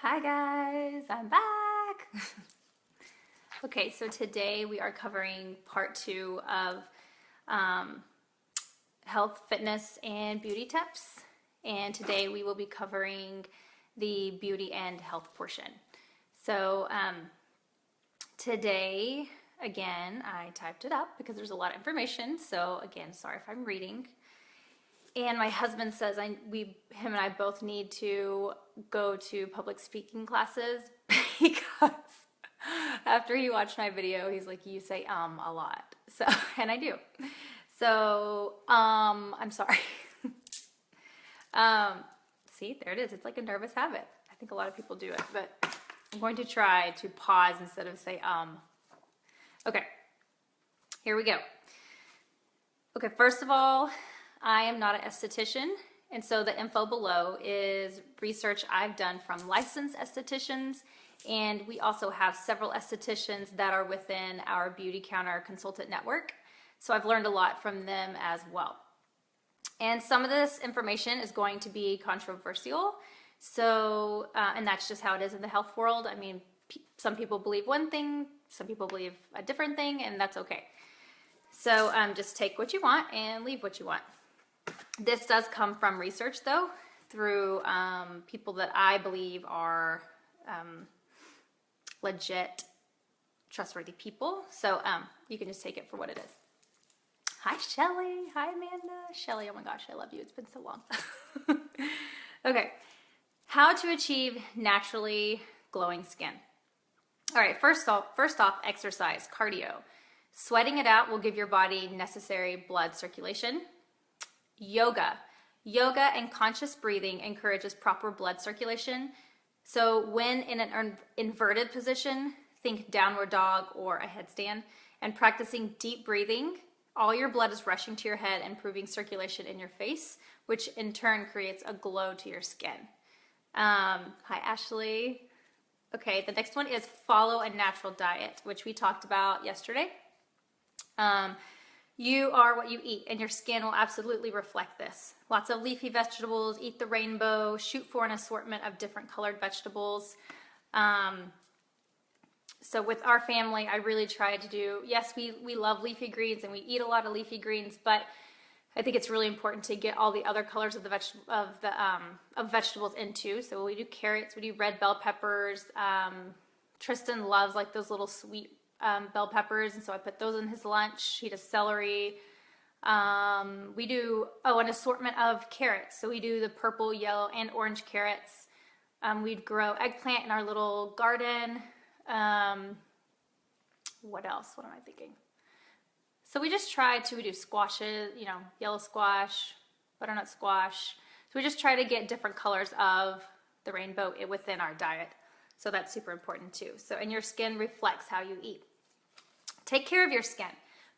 Hi guys, I'm back. Okay, so today we are covering part 2 of health, fitness, and beauty tips. And today we will be covering the beauty and health portion. So today, again, I typed it up because there's a lot of information. So again, sorry if I'm reading. And my husband says him and I both need to go to public speaking classes because after he watched my video, he's like, you say a lot. So, and I do. So, I'm sorry. See, there it is. It's like a nervous habit. I think a lot of people do it, but I'm going to try to pause instead of say Okay, here we go. Okay, first of all, I am not an esthetician, and so the info below is research I've done from licensed estheticians, and we also have several estheticians that are within our Beautycounter consultant network, so I've learned a lot from them as well. And some of this information is going to be controversial, so and that's just how it is in the health world. I mean, some people believe one thing, some people believe a different thing, and that's okay. So just take what you want and leave what you want. This does come from research, though, through people that I believe are legit, trustworthy people. So you can just take it for what it is. Hi, Shelly. Hi, Amanda. Shelly, oh my gosh, I love you. It's been so long. Okay, how to achieve naturally glowing skin. All right, first off, exercise, cardio. Sweating it out will give your body necessary blood circulation. Yoga and conscious breathing encourages proper blood circulation. So when in an inverted position, think downward dog or a headstand, and practicing deep breathing, all your blood is rushing to your head, improving circulation in your face, which in turn creates a glow to your skin. Hi, Ashley. Okay, the next one is follow a natural diet, which we talked about yesterday. You are what you eat, and your skin will absolutely reflect this. Lots of leafy vegetables, eat the rainbow, shoot for an assortment of different colored vegetables. So with our family, I really try to do, yes, we love leafy greens and we eat a lot of leafy greens, but I think it's really important to get all the other colors of the vegetables in too. So we do carrots, we do red bell peppers. Tristan loves like those little sweet bell peppers, and so I put those in his lunch. He does celery. We do an assortment of carrots. So we do the purple, yellow, and orange carrots. We'd grow eggplant in our little garden. What else? What am I thinking? So we just try to do squashes, yellow squash, butternut squash. So we just try to get different colors of the rainbow within our diet. So that's super important too. So, and your skin reflects how you eat. Take care of your skin.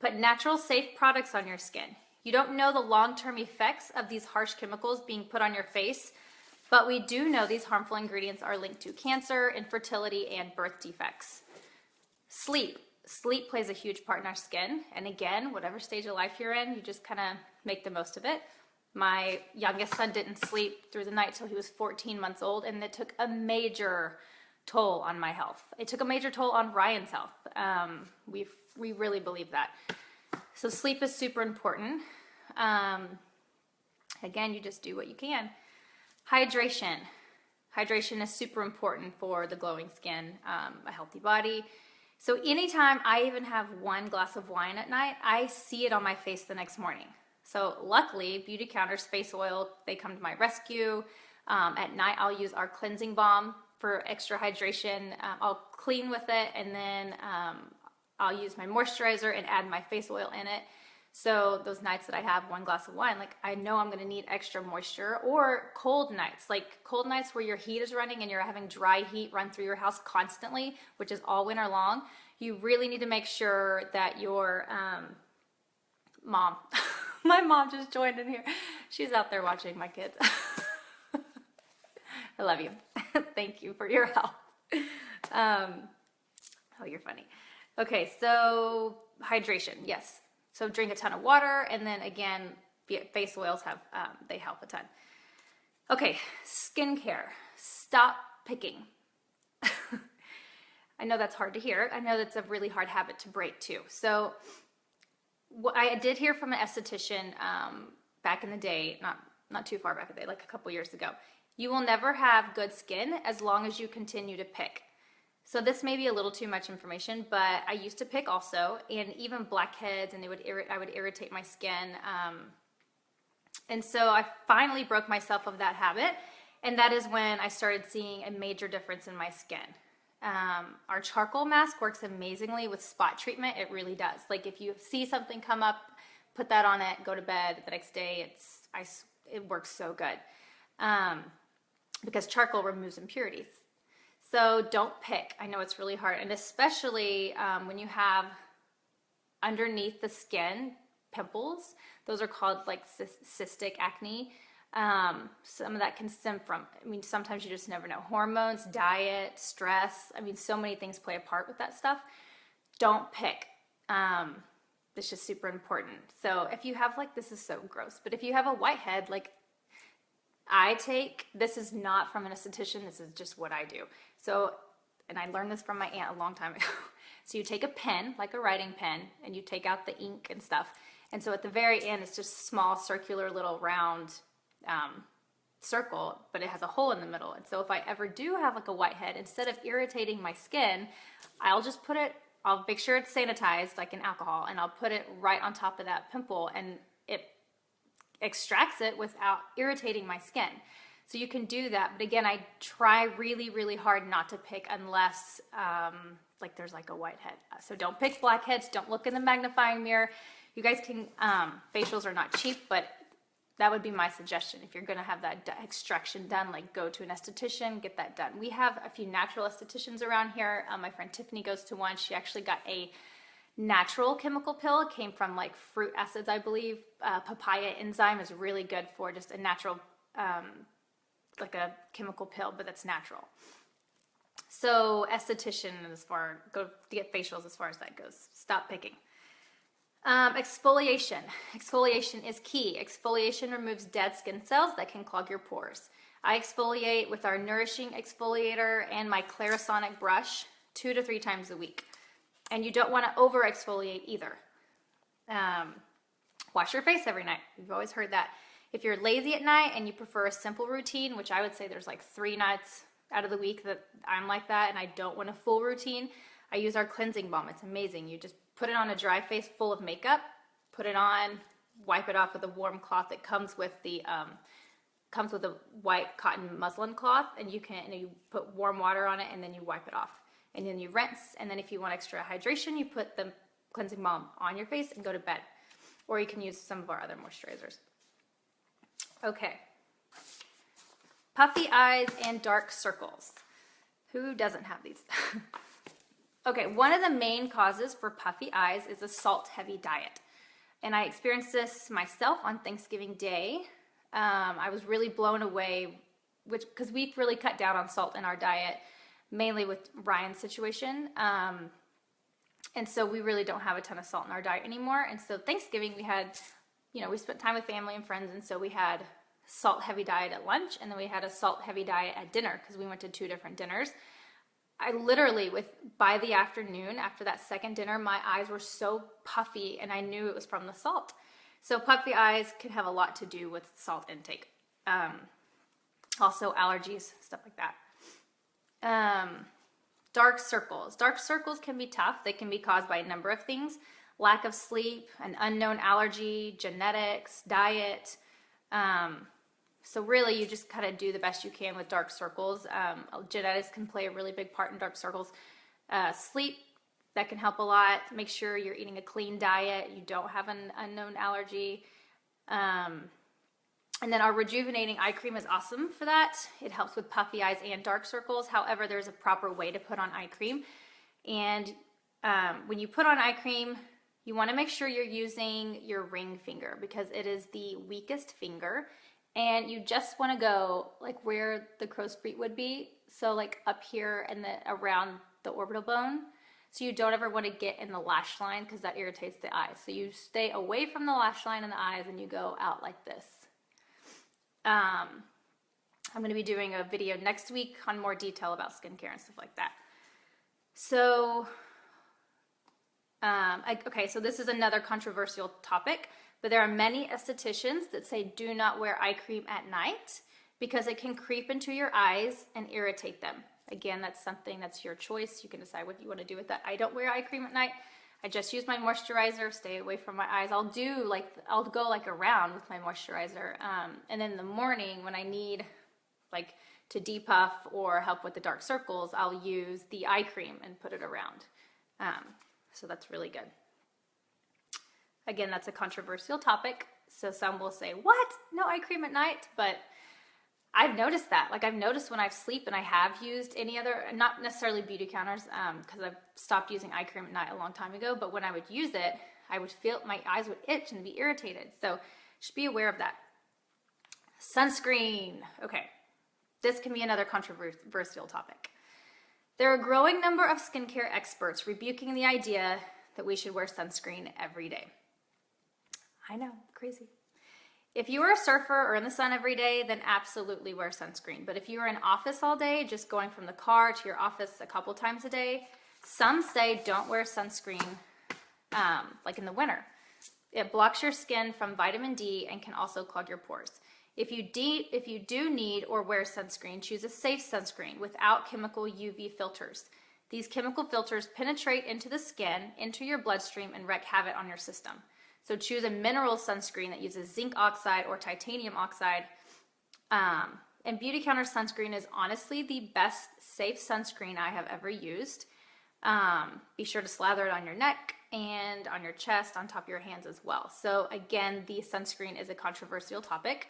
Put natural, safe products on your skin. You don't know the long-term effects of these harsh chemicals being put on your face, but we do know these harmful ingredients are linked to cancer, infertility, and birth defects. Sleep. Sleep plays a huge part in our skin. And again, whatever stage of life you're in, you just kind of make the most of it. My youngest son didn't sleep through the night till he was 14 months old, and it took a major toll on my health. It took a major toll on Ryan's health. We really believe that. So sleep is super important. Again, you just do what you can. Hydration. Hydration is super important for the glowing skin, a healthy body. So anytime I even have one glass of wine at night, I see it on my face the next morning. So luckily, Beautycounter's face oil, they come to my rescue. At night, I'll use our cleansing balm for extra hydration. I'll clean with it, and then I'll use my moisturizer and add my face oil in it. So those nights that I have one glass of wine, like I know I'm gonna need extra moisture. Or cold nights, like cold nights where your heat is running and you're having dry heat run through your house constantly, which is all winter long. You really need to make sure that your mom, my mom just joined in here. She's out there watching my kids. I love you. Thank you for your help. Oh, you're funny. Okay, so hydration, yes. So drink a ton of water, and then again, face oils they help a ton. Okay, skincare. Stop picking. I know that's hard to hear. I know that's a really hard habit to break too. So what I did hear from an esthetician back in the day, not too far back in the day, like a couple years ago, you will never have good skin as long as you continue to pick. So this may be a little too much information, but I used to pick also, and even blackheads, and I would irritate my skin. And so I finally broke myself of that habit, and that is when I started seeing a major difference in my skin. Our charcoal mask works amazingly with spot treatment. It really does. Like if you see something come up, put that on it, go to bed. The next day, it works so good because charcoal removes impurities. So don't pick. I know it's really hard, and especially when you have underneath the skin pimples. Those are called like cystic acne. Some of that can stem from, I mean, sometimes you just never know. Hormones, diet, stress. I mean, so many things play a part with that stuff. Don't pick. It's just super important. So if you have like, this is so gross, but if you have a whitehead, like this is not from an esthetician, this is just what I do. So, and I learned this from my aunt a long time ago. So you take a pen, like a writing pen, and you take out the ink and stuff. And so at the very end, it's just small, circular, little round circle, but it has a hole in the middle. And so if I ever do have like a whitehead, instead of irritating my skin, I'll just I'll make sure it's sanitized, like in alcohol, and I'll put it right on top of that pimple, and it extracts it without irritating my skin. So you can do that. But again, I try really, really hard not to pick unless like there's like a whitehead. So don't pick blackheads. Don't look in the magnifying mirror. You guys can, facials are not cheap, but that would be my suggestion. If you're going to have that extraction done, like go to an esthetician, get that done. We have a few natural estheticians around here. My friend Tiffany goes to one. She actually got a natural chemical pill. It came from like fruit acids, I believe. Papaya enzyme is really good for just a natural, like a chemical pill, but that's natural. So esthetician, go to get facials as far as that goes. Stop picking. Exfoliation. Exfoliation is key. Exfoliation removes dead skin cells that can clog your pores. I exfoliate with our nourishing exfoliator and my Clarisonic brush 2 to 3 times a week. And you don't want to over exfoliate either. Wash your face every night. You've always heard that. If you're lazy at night and you prefer a simple routine, which I would say there's like 3 nights out of the week that I'm like that and I don't want a full routine, I use our cleansing balm. It's amazing. You just put it on a dry face full of makeup, put it on, wipe it off with a warm cloth. It comes with a white cotton muslin cloth, and you put warm water on it, and then you wipe it off. And then you rinse, and then if you want extra hydration, you put the cleansing balm on your face and go to bed. Or you can use some of our other moisturizers. Okay. Puffy eyes and dark circles. Who doesn't have these? Okay, one of the main causes for puffy eyes is a salt-heavy diet. And I experienced this myself on Thanksgiving Day. I was really blown away, because we've really cut down on salt in our diet, mainly with Ryan's situation. And so we really don't have a ton of salt in our diet anymore. And so Thanksgiving we had, we spent time with family and friends, and so we had salt-heavy diet at lunch, and then we had a salt-heavy diet at dinner, because we went to 2 different dinners. I literally, by the afternoon, after that second dinner, my eyes were so puffy, and I knew it was from the salt. So puffy eyes can have a lot to do with salt intake. Also allergies, stuff like that. Dark circles. Dark circles can be tough. They can be caused by a number of things. Lack of sleep, an unknown allergy, genetics, diet. So really, you just kind of do the best you can with dark circles. Genetics can play a really big part in dark circles. Sleep, that can help a lot. Make sure you're eating a clean diet. You don't have an unknown allergy. And then our rejuvenating eye cream is awesome for that. It helps with puffy eyes and dark circles. However, there's a proper way to put on eye cream. And when you put on eye cream, you want to make sure you're using your ring finger, because it is the weakest finger. And you just want to go like where the crow's feet would be. So like up here and around the orbital bone. So you don't ever want to get in the lash line, because that irritates the eyes. So you stay away from the lash line and the eyes, and you go out like this. I'm going to be doing a video next week on more detail about skincare and stuff like that. So, okay, so this is another controversial topic, but there are many estheticians that say do not wear eye cream at night because it can creep into your eyes and irritate them. Again, that's your choice. You can decide what you want to do with that. I don't wear eye cream at night. I just use my moisturizer, stay away from my eyes. I'll go like around with my moisturizer. And then in the morning when I need like to depuff or help with the dark circles, I'll use the eye cream and put it around. So that's really good. Again, that's a controversial topic. So some will say, what? No eye cream at night? But I've noticed that. Like I've noticed when I sleep and I have used any other, not necessarily Beautycounters, because I've stopped using eye cream at night a long time ago, but when I would use it, I would feel my eyes would itch and be irritated. So just be aware of that. Sunscreen. Okay. This can be another controversial topic. There are a growing number of skincare experts rebuking the idea that we should wear sunscreen every day. I know, crazy. If you are a surfer or in the sun every day, then absolutely wear sunscreen. But if you are in office all day, just going from the car to your office a couple times a day, some say don't wear sunscreen like in the winter. It blocks your skin from vitamin D and can also clog your pores. If you do need or wear sunscreen, choose a safe sunscreen without chemical UV filters. These chemical filters penetrate into the skin, into your bloodstream, and wreak havoc on your system. So choose a mineral sunscreen that uses zinc oxide or titanium oxide. And Beautycounter sunscreen is honestly the best safe sunscreen I have ever used. Be sure to slather it on your neck and on your chest, on top of your hands as well. So again, the sunscreen is a controversial topic.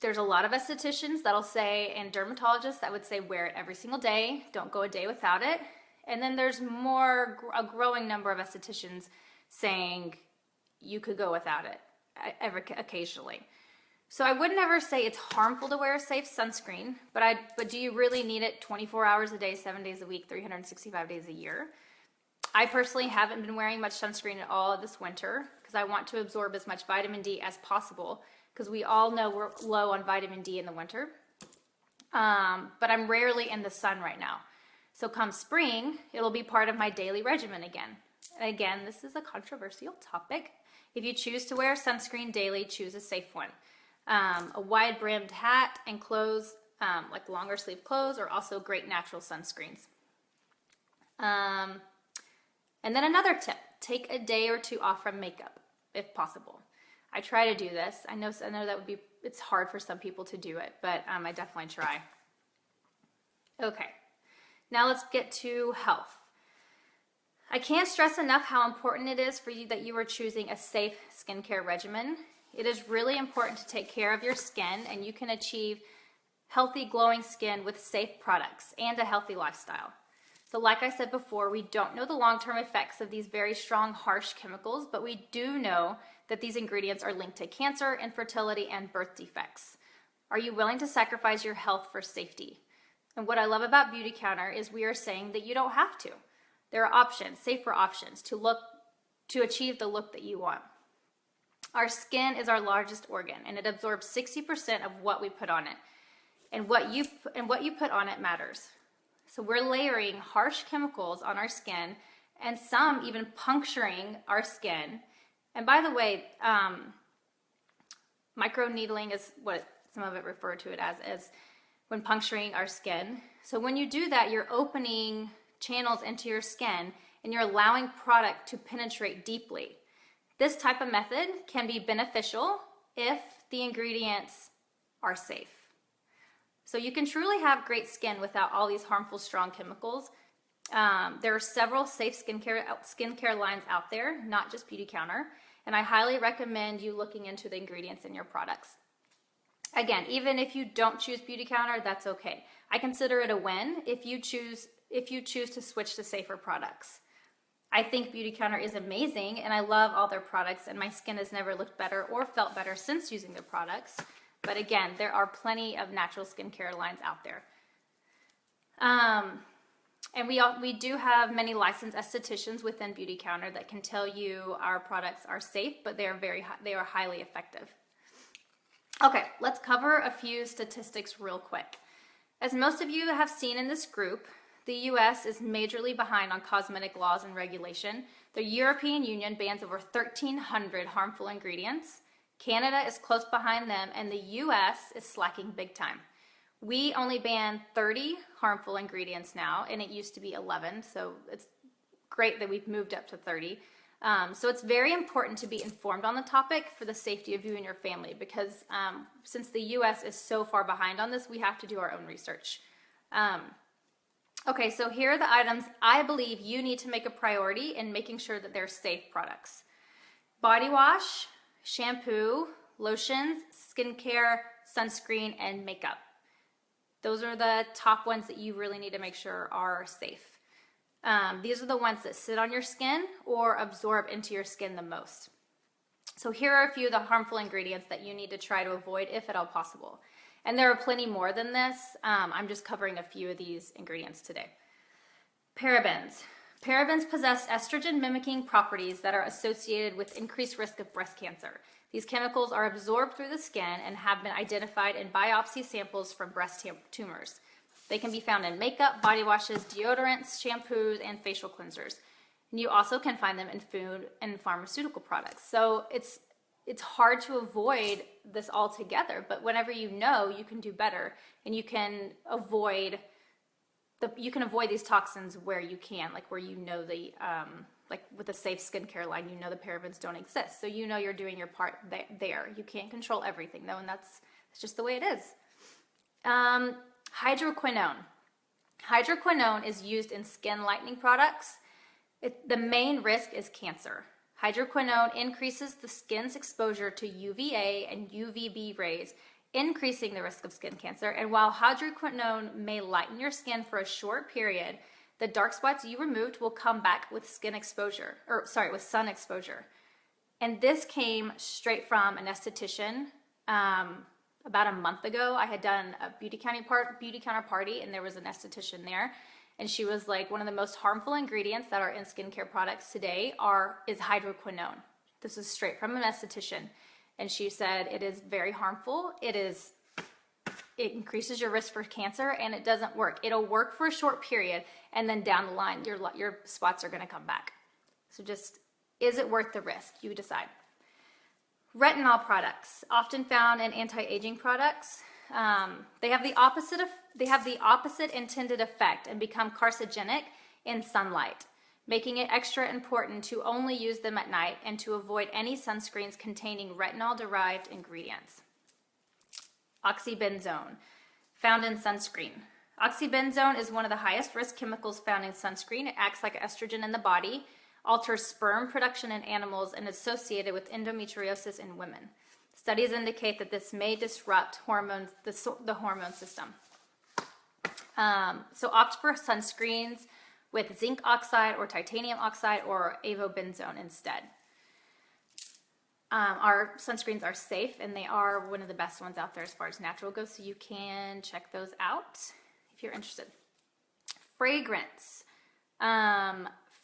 There's a lot of estheticians that'll say, and dermatologists that would say wear it every single day, don't go a day without it. And then there's a growing number of estheticians saying you could go without it occasionally. So I would never say it's harmful to wear a safe sunscreen, but do you really need it 24 hours a day, 7 days a week, 365 days a year? I personally haven't been wearing much sunscreen at all this winter because I want to absorb as much vitamin D as possible because we all know we're low on vitamin D in the winter. But I'm rarely in the sun right now. So come spring, it'll be part of my daily regimen again. And again, this is a controversial topic. If you choose to wear sunscreen daily, choose a safe one. A wide brimmed hat and clothes, like longer sleeve clothes, are also great natural sunscreens. And then another tip, take a day or two off from makeup, if possible. I try to do this. I know it's hard for some people to do it, but I definitely try. Okay, now let's get to health. I can't stress enough how important it is for you that you are choosing a safe skincare regimen. It is really important to take care of your skin, and you can achieve healthy, glowing skin with safe products and a healthy lifestyle. So like I said before, we don't know the long-term effects of these very strong, harsh chemicals, but we do know that these ingredients are linked to cancer, infertility, and birth defects. Are you willing to sacrifice your health for safety? And what I love about Beautycounter is we are saying that you don't have to. There are options, safer options, to achieve the look that you want. Our skin is our largest organ, and it absorbs 60% of what we put on it. And what you put on it matters. So we're layering harsh chemicals on our skin, and some even puncturing our skin. And by the way, microneedling is what some of it refer to it as when puncturing our skin. So when you do that, you're opening channels into your skin, and you're allowing product to penetrate deeply. This type of method can be beneficial if the ingredients are safe. So you can truly have great skin without all these harmful, strong chemicals. There are several safe skincare lines out there, not just Beautycounter, and I highly recommend you looking into the ingredients in your products. Again, even if you don't choose Beautycounter, that's okay. I consider it a win if you choose to switch to safer products. I think Beautycounter is amazing, and I love all their products, and my skin has never looked better or felt better since using their products. But again, there are plenty of natural skincare lines out there. And we do have many licensed estheticians within Beautycounter that can tell you our products are safe, but they are highly effective. Okay, let's cover a few statistics real quick. As most of you have seen in this group, the US is majorly behind on cosmetic laws and regulation. The European Union bans over 1,300 harmful ingredients. Canada is close behind them, and the US is slacking big time. We only ban 30 harmful ingredients now, and it used to be 11, so it's great that we've moved up to 30. So it's very important to be informed on the topic for the safety of you and your family, because since the US is so far behind on this, we have to do our own research. Okay, so here are the items I believe you need to make a priority in making sure that they're safe products. Body wash, shampoo, lotions, skincare, sunscreen, and makeup. Those are the top ones that you really need to make sure are safe. These are the ones that sit on your skin or absorb into your skin the most. So here are a few of the harmful ingredients that you need to try to avoid if at all possible. And there are plenty more than this. I'm just covering a few of these ingredients today. Parabens. Parabens possess estrogen-mimicking properties that are associated with increased risk of breast cancer. These chemicals are absorbed through the skin and have been identified in biopsy samples from breast tumors. They can be found in makeup, body washes, deodorants, shampoos, and facial cleansers. And you also can find them in food and pharmaceutical products. So it's hard to avoid this altogether, but whenever you know, you can do better, and you can avoid these toxins where you can, like where you know like with a safe skincare line, you know the parabens don't exist. So you know you're doing your part there. You can't control everything though, and that's just the way it is. Hydroquinone. Hydroquinone is used in skin lightening products. The main risk is cancer. Hydroquinone increases the skin's exposure to UVA and UVB rays, increasing the risk of skin cancer. And while hydroquinone may lighten your skin for a short period, the dark spots you removed will come back with sun exposure. And this came straight from an esthetician. About a month ago, I had done a beauty counter party, and there was an esthetician there. And she was like, one of the most harmful ingredients that are in skincare products today is hydroquinone. This is straight from an esthetician. And she said it is very harmful. It increases your risk for cancer, and it doesn't work. It'll work for a short period, and then down the line, your spots are gonna come back. So just, is it worth the risk? You decide. Retinol products, often found in anti-aging products. They have the opposite intended effect and become carcinogenic in sunlight, making it extra important to only use them at night and to avoid any sunscreens containing retinol-derived ingredients. Oxybenzone, found in sunscreen. Oxybenzone is one of the highest risk chemicals found in sunscreen. It acts like estrogen in the body, alters sperm production in animals, and is associated with endometriosis in women. Studies indicate that this may disrupt the hormone system. So opt for sunscreens with zinc oxide or titanium oxide or avobenzone instead. Our sunscreens are safe, and they are one of the best ones out there as far as natural goes, so you can check those out if you're interested. Fragrance.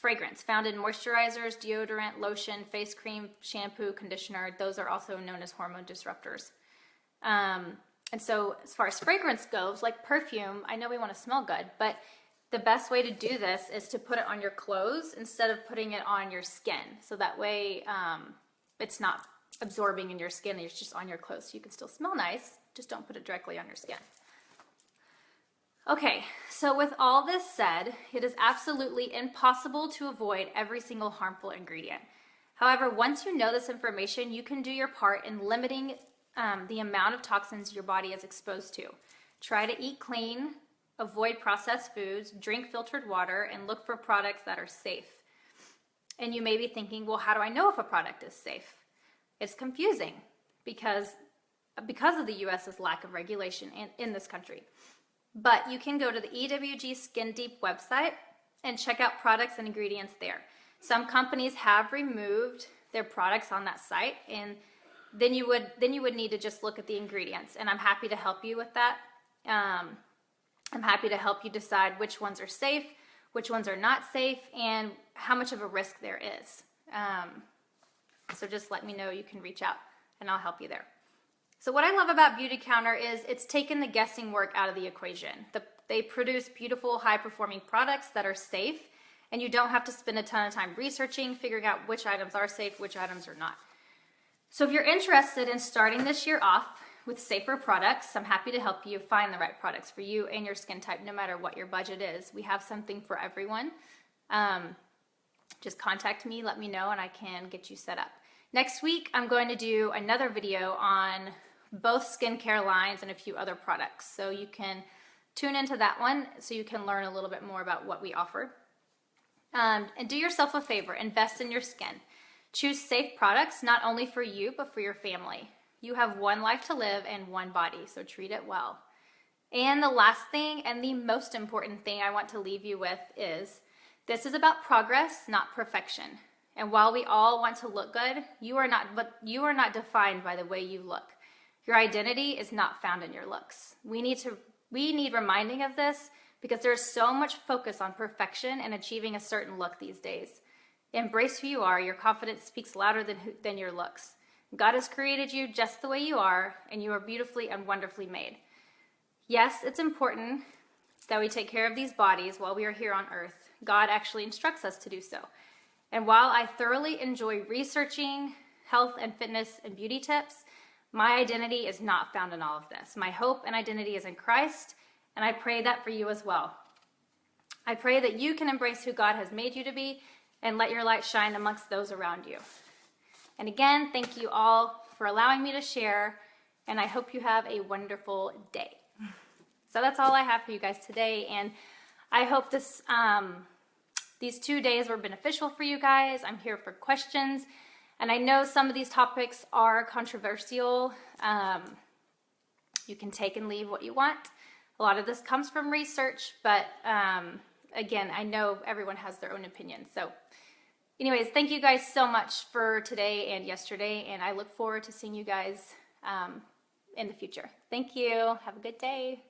Fragrance found in moisturizers, deodorant, lotion, face cream, shampoo, conditioner. Those are also known as hormone disruptors. And so as far as fragrance goes, like perfume, I know we want to smell good, but the best way to do this is to put it on your clothes instead of putting it on your skin. So that way it's not absorbing in your skin, it's just on your clothes. So you can still smell nice, just don't put it directly on your skin. Okay, so with all this said, it is absolutely impossible to avoid every single harmful ingredient. However, once you know this information, you can do your part in limiting the amount of toxins your body is exposed to. Try to eat clean, avoid processed foods, drink filtered water, and look for products that are safe. And you may be thinking, well, how do I know if a product is safe? It's confusing because of the US's lack of regulation in this country. But you can go to the EWG Skin Deep website and check out products and ingredients there. Some companies have removed their products on that site, and then you would need to just look at the ingredients, and I'm happy to help you with that. I'm happy to help you decide which ones are safe, which ones are not safe, and how much of a risk there is. So just let me know. You can reach out, and I'll help you there. So what I love about Beautycounter is it's taken the guessing work out of the equation. They produce beautiful, high-performing products that are safe, and you don't have to spend a ton of time researching, figuring out which items are safe, which items are not. So if you're interested in starting this year off with safer products, I'm happy to help you find the right products for you and your skin type, no matter what your budget is. We have something for everyone. Just contact me, let me know, and I can get you set up. Next week, I'm going to do another video on both skincare lines and a few other products. So you can tune into that one so you can learn a little bit more about what we offer. And do yourself a favor, invest in your skin. Choose safe products, not only for you, but for your family. You have one life to live and one body, so treat it well. And the last thing, and the most important thing I want to leave you with is, this is about progress, not perfection. And while we all want to look good, you are not defined by the way you look. Your identity is not found in your looks. We need reminding of this because there's so much focus on perfection and achieving a certain look these days. Embrace who you are. Your confidence speaks louder than your looks. God has created you just the way you are, and you are beautifully and wonderfully made. Yes, it's important that we take care of these bodies while we are here on earth. God actually instructs us to do so. And while I thoroughly enjoy researching health and fitness and beauty tips, my identity is not found in all of this. My hope and identity is in Christ, and I pray that for you as well. I pray that you can embrace who God has made you to be and let your light shine amongst those around you. And again, thank you all for allowing me to share, and I hope you have a wonderful day. So that's all I have for you guys today, and I hope these 2 days were beneficial for you guys. I'm here for questions, and I know some of these topics are controversial. You can take and leave what you want. A lot of this comes from research, but again, I know everyone has their own opinion. So anyways, thank you guys so much for today and yesterday, and I look forward to seeing you guys in the future. Thank you. Have a good day.